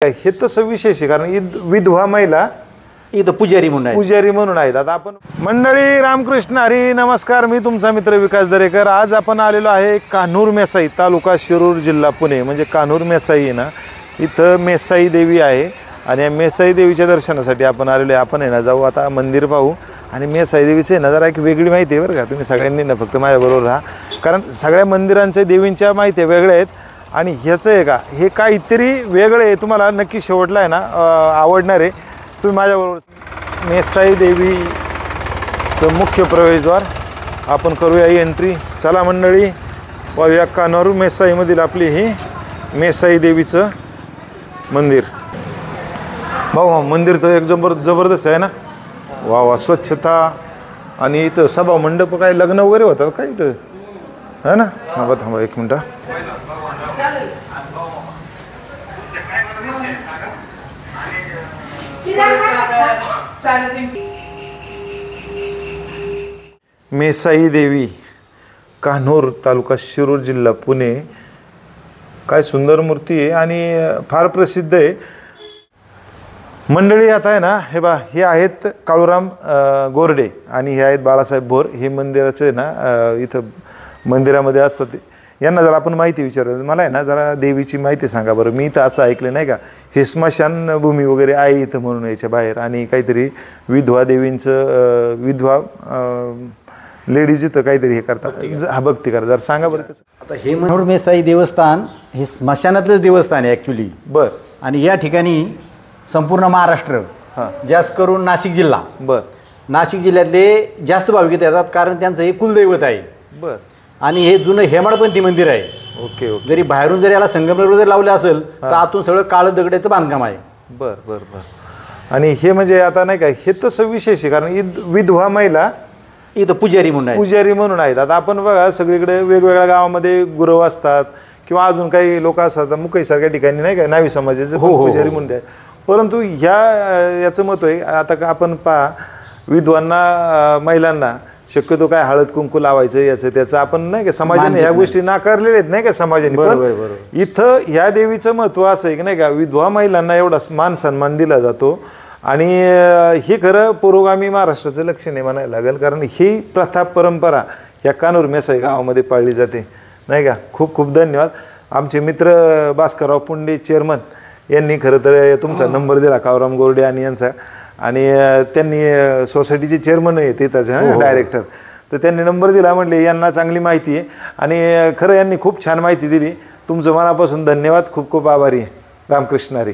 हे तसं विशेष आहे कारण विधवा महिला इथं पुजारी म्हणून आहेत। आता आपण मंडळी रामकृष्ण हरी नमस्कार, मी तुमचा मित्र विकास दरेकर। आज आपण आलेलो आहे कान्हूर मेसाई तालुका शिरूर जिल्हा पुणे। म्हणजे कान्हूर मेसाई आहे ना, इथं मेसाई देवी आहे आणि या मेसाई देवीच्या दर्शनासाठी आपण आलेलो आहे। आपण आहे ना जाऊ आता मंदिर पाहू आणि मेसाई देवीचे आहे ना जरा एक वेगळी माहिती आहे बरं का। तुम्ही सगळ्यांनी ना फक्त माझ्याबरोबर राहा, कारण सगळ्या मंदिरांच्या देवींच्या माहिती वेगळ्या आहेत आणि ह्याचं आहे का हे काहीतरी वेगळं आहे, तुम्हाला नक्की शेवटला आहे ना आवडणार आहे। तुम्ही माझ्याबरोबर मेसाई देवीचं मुख्य प्रवेशद्वार आपण करूया एंट्री। चला मंडळी पाहूया कान्हूर मेसाईमधील आपली ही मेसाई देवीचं मंदिर। भाऊ मंदिर तर एक जबरदस्त आहे ना, वा वा स्वच्छता आणि इथं सभा मंडप काय लग्न वगैरे होतात काय इथं है ना। थांबा एक मिनटं। मेसाई देवी कान्हूर तालुका शिरूर जिल्हा पुणे। काय सुंदर मूर्ती आहे आणि फार प्रसिद्ध आहे मंडळी। आता आहे ना हे बा हे आहेत काळूराम गोरडे आणि हे आहेत बाळासाहेब भोर। हे मंदिराचं आहे ना इथं मंदिरामध्ये असतात। यांना जरा आपण माहिती विचारूया। मला आहे ना जरा देवीची माहिती सांगा बरं। मी इथं असं ऐकलं नाही का हे स्मशानभूमी वगैरे आहे इथं म्हणून याच्या बाहेर, आणि काहीतरी विधवा देवींचं विधवा लेडीज इथं काहीतरी हे करतात, हा भक्ती करतात। जरा सांगा बरं त्याचं। आता हे कान्हूर मेसाई देवस्थान हे स्मशानातलंच देवस्थान आहे ॲक्च्युली। बरं। आणि या ठिकाणी संपूर्ण महाराष्ट्र जास्त करून नाशिक जिल्हा, नाशिक जिल्ह्यातले जास्त भाविक येतात कारण त्यांचं हे कुलदैवत आहे। बरं। आणि हे जुनं हेमाडपंथी मंदिर आहे। Okay okay. जरी बाहेरून जरी याला संगमरवर जर लावले असेल तर आतून सगळं काळं दगडाचं बांधकाम आहे। बरं बरं बरं। आणि हे म्हणजे आता नाही का हे तसं विशेष आहे कारण विधवा महिला इथं पुजारी म्हणून आहेत। आता आपण बघा सगळीकडे वेगवेगळ्या गावामध्ये गुरव असतात किंवा अजून काही लोक असतात मुकईसारख्या ठिकाणी नाही का नावी समाजाचे पुजारी म्हणून आहे। परंतु याचं मत आहे आता आपण पहा विधवांना महिलांना शक्यतो काय हळद कुंकू लावायचं याचं त्याचं आपण नाही का समाजाने ह्या गोष्टी नाकारलेल्या आहेत नाही का समाजाने। पण इथं ह्या देवीचं महत्त्व असं आहे की नाही का विधवा महिलांना एवढा मान सन्मान दिला जातो आणि हे खरं पुरोगामी महाराष्ट्राचं लक्षण आहे म्हणायला लागेल, कारण ही प्रथा परंपरा या कान्हूर मेसाई गावामध्ये पाळली जाते नाही का। खूप खूप धन्यवाद। आमचे मित्र भास्करराव पुंडे चेअरमन यांनी खरं तर तुमचा नंबर दिला काळूराम गोरडे आणि यांचा, आणि त्यांनी सोसायटीचे चेअरमन आहे तिथंच डायरेक्टर, तर त्यांनी नंबर दिला। म्हटले यांना चांगली माहिती आहे आणि खरं यांनी खूप छान माहिती दिली। तुमचं मनापासून धन्यवाद, खूप खूप आभारी आहे। रामकृष्ण हरी।